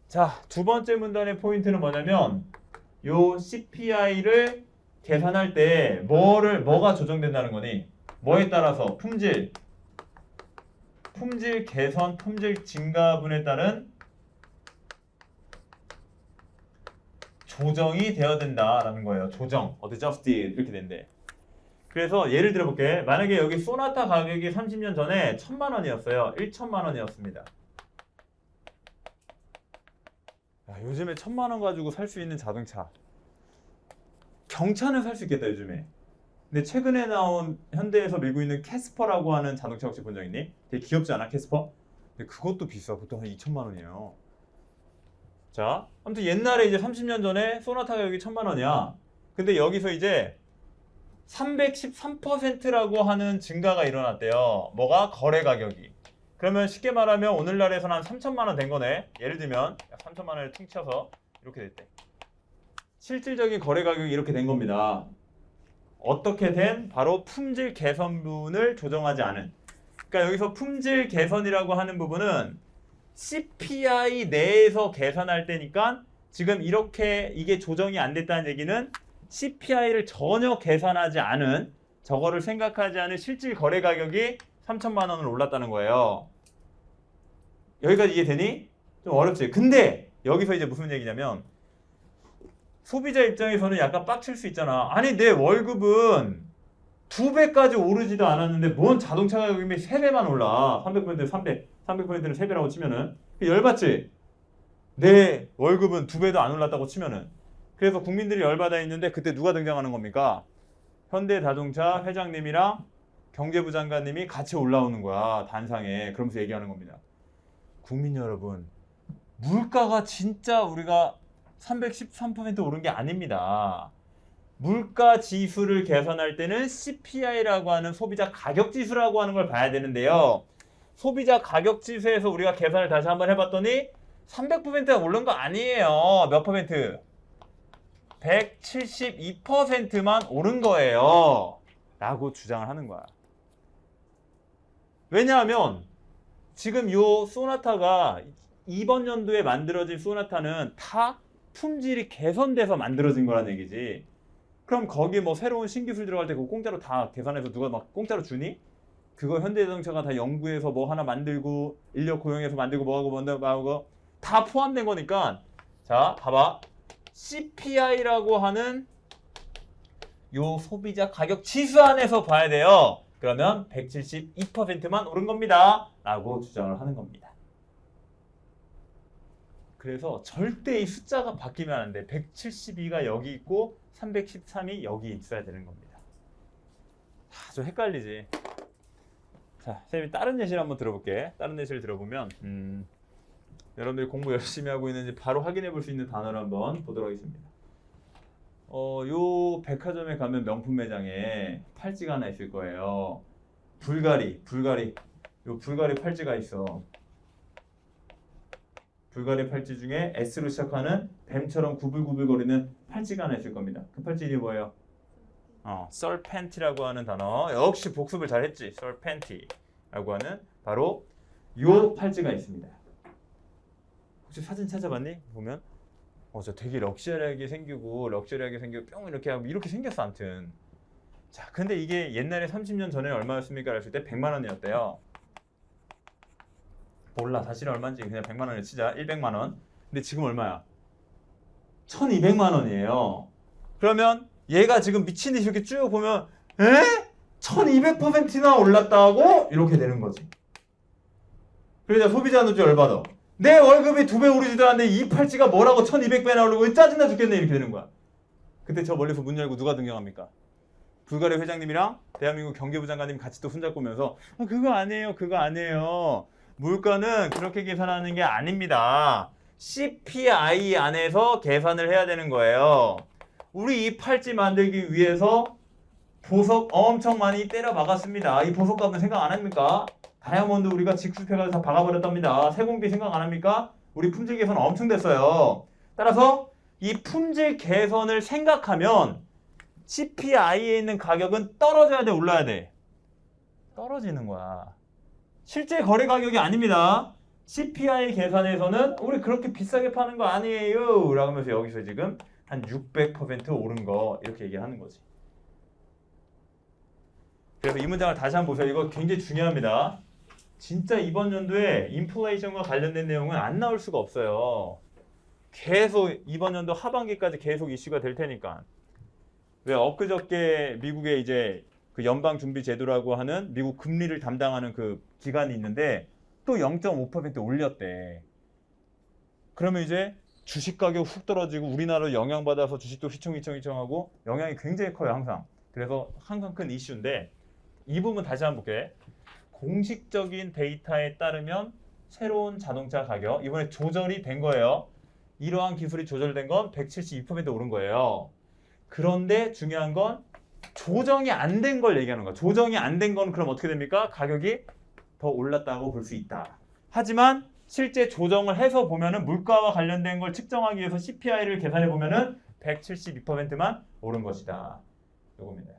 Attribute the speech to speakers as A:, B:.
A: 자, 두 번째 문단의 포인트는 뭐냐면 요 CPI를 계산할 때 뭐가 조정된다는 거니? 뭐에 따라서 품질 개선, 품질 증가분에 따른 조정이 되어야 된다라는 거예요. 조정, adjusted 이렇게 된대. 그래서 예를 들어 볼게. 만약에 여기 소나타 가격이 30년 전에 1,000만 원이었어요. 1,000만 원이었습니다. 야, 요즘에 1,000만 원 가지고 살 수 있는 자동차. 경차는 살 수 있겠다 요즘에. 근데 최근에 나온 현대에서 밀고 있는 캐스퍼라고 하는 자동차 혹시 본 적 있니? 되게 귀엽지 않아 캐스퍼? 근데 그것도 비싸. 보통 한 2,000만 원이에요. 자, 아무튼 옛날에 이제 30년 전에 소나타 가격이 1,000만 원이야. 근데 여기서 이제 313%라고 하는 증가가 일어났대요. 뭐가? 거래 가격이. 그러면 쉽게 말하면 오늘날에서는 한 3천만 원 된 거네. 예를 들면 3천만 원을 퉁쳐서 이렇게 됐대. 실질적인 거래 가격이 이렇게 된 겁니다. 어떻게 된? 바로 품질 개선분을 조정하지 않은. 그러니까 여기서 품질 개선이라고 하는 부분은 CPI 내에서 계산할 때니까 지금 이렇게 이게 조정이 안 됐다는 얘기는 CPI를 전혀 계산하지 않은 저거를 생각하지 않은 실질 거래 가격이 3천만 원을 올랐다는 거예요. 여기까지 이해되니? 좀 어렵지? 근데 여기서 이제 무슨 얘기냐면 소비자 입장에서는 약간 빡칠 수 있잖아. 아니 내 월급은 2배까지 오르지도 않았는데 뭔 자동차 가격이 3배만 올라. 300%, 300%는 3배라고 치면은 열받지? 내 월급은 2배도 안 올랐다고 치면은. 그래서 국민들이 열받아 있는데 그때 누가 등장하는 겁니까? 현대자동차 회장님이랑 경제부 장관님이 같이 올라오는 거야. 단상에. 그러면서 얘기하는 겁니다. 국민 여러분, 물가가 진짜 우리가 313% 오른 게 아닙니다. 물가 지수를 계산할 때는 CPI라고 하는 소비자 가격 지수라고 하는 걸 봐야 되는데요. 소비자 가격 지수에서 우리가 계산을 다시 한번 해봤더니 300%가 오른 거 아니에요. 몇 퍼센트? 172%만 오른 거예요. 라고 주장을 하는 거야. 왜냐하면 지금 요 소나타가 이번 연도에 만들어진 소나타는 다 품질이 개선돼서 만들어진 거란 얘기지. 그럼 거기 뭐 새로운 신기술 들어갈 때 그거 공짜로 다 계산해서 누가 막 공짜로 주니? 그거 현대자동차가 다 연구해서 뭐 하나 만들고 인력 고용해서 만들고 뭐하고 다 포함된 거니까. 자, 봐봐. CPI라고 하는 요 소비자 가격 지수 안에서 봐야 돼요. 그러면 172%만 오른 겁니다. 라고 주장을 하는 겁니다. 그래서 절대 이 숫자가 바뀌면 안 돼. 172가 여기 있고 313이 여기 있어야 되는 겁니다. 좀 헷갈리지? 자, 선생님이 다른 예시를 한번 들어볼게. 다른 예시를 들어보면 여러분들이 공부 열심히 하고 있는지 바로 확인해 볼 수 있는 단어를 한번 보도록 하겠습니다. 요 백화점에 가면 명품 매장에 팔찌가 하나 있을 거예요. 불가리. 요 불가리 팔찌가 있어. 불가리 팔찌 중에 S로 시작하는 뱀처럼 구불구불거리는 팔찌가 하나 있을 겁니다. 그 팔찌 이름이 뭐예요? serpent라고 하는 단어. 역시 복습을 잘했지. serpent라고 하는 바로 요 팔찌가 있습니다. 혹시 사진 찾아봤니? 보면 저 되게 럭셔리하게 생기고 뿅 이렇게 하고 이렇게 생겼어 아무튼. 자, 근데 이게 옛날에 30년 전에 얼마였습니까? 했을 때 100만 원이었대요. 몰라 사실은 얼마인지 그냥 100만 원을 치자. 100만 원. 근데 지금 얼마야? 1200만 원이에요. 그러면 얘가 지금 미친 듯이 이렇게 쭉 보면 1200%나 올랐다고? 이렇게 되는 거지. 그러자 소비자는 좀 열받아. 내 월급이 2배 오르지도 않는데 이 팔찌가 뭐라고 1200배나 오르고 짜증나 죽겠네 이렇게 되는 거야. 그때 저 멀리서 문 열고 누가 등장합니까? 불가리 회장님이랑 대한민국 경제부 장관님이 같이 또 손잡고 오면서 그거 아니에요. 물가는 그렇게 계산하는 게 아닙니다. CPI 안에서 계산을 해야 되는 거예요. 우리 이 팔찌 만들기 위해서 보석 엄청 많이 때려 박았습니다. 이 보석값은 생각 안 합니까? 다이아몬드 우리가 직수해가지고 다 박아버렸답니다. 세공비 생각 안 합니까? 우리 품질 개선 엄청 됐어요. 따라서 이 품질 개선을 생각하면 CPI에 있는 가격은 떨어져야 돼, 올라야 돼? 떨어지는 거야. 실제 거래 가격이 아닙니다. CPI 계산에서는 우리 그렇게 비싸게 파는 거 아니에요 라고 하면서 여기서 지금 한 600% 오른 거 이렇게 얘기하는 거지. 그래서 이 문장을 다시 한번 보세요. 이거 굉장히 중요합니다. 진짜 이번 연도에 인플레이션과 관련된 내용은 안 나올 수가 없어요. 계속 이번 연도 하반기까지 계속 이슈가 될 테니까. 왜 엊그저께 미국의 이제 그 연방준비제도라고 하는 미국 금리를 담당하는 그 기관이 있는데 또 0.5% 올렸대. 그러면 이제 주식 가격 훅 떨어지고 우리나라로 영향받아서 주식도 휘청휘청하고 영향이 굉장히 커요 항상. 그래서 항상 큰 이슈인데 이 부분 다시 한번 볼게. 공식적인 데이터에 따르면 새로운 자동차 가격 이번에 조절이 된 거예요. 이러한 기술이 조절된 건 172% 오른 거예요. 그런데 중요한 건 조정이 안 된 걸 얘기하는 거야. 조정이 안 된 건 그럼 어떻게 됩니까? 가격이 더 올랐다고 볼 수 있다. 하지만 실제 조정을 해서 보면은 물가와 관련된 걸 측정하기 위해서 CPI를 계산해 보면은 172%만 오른 것이다. 요겁니다.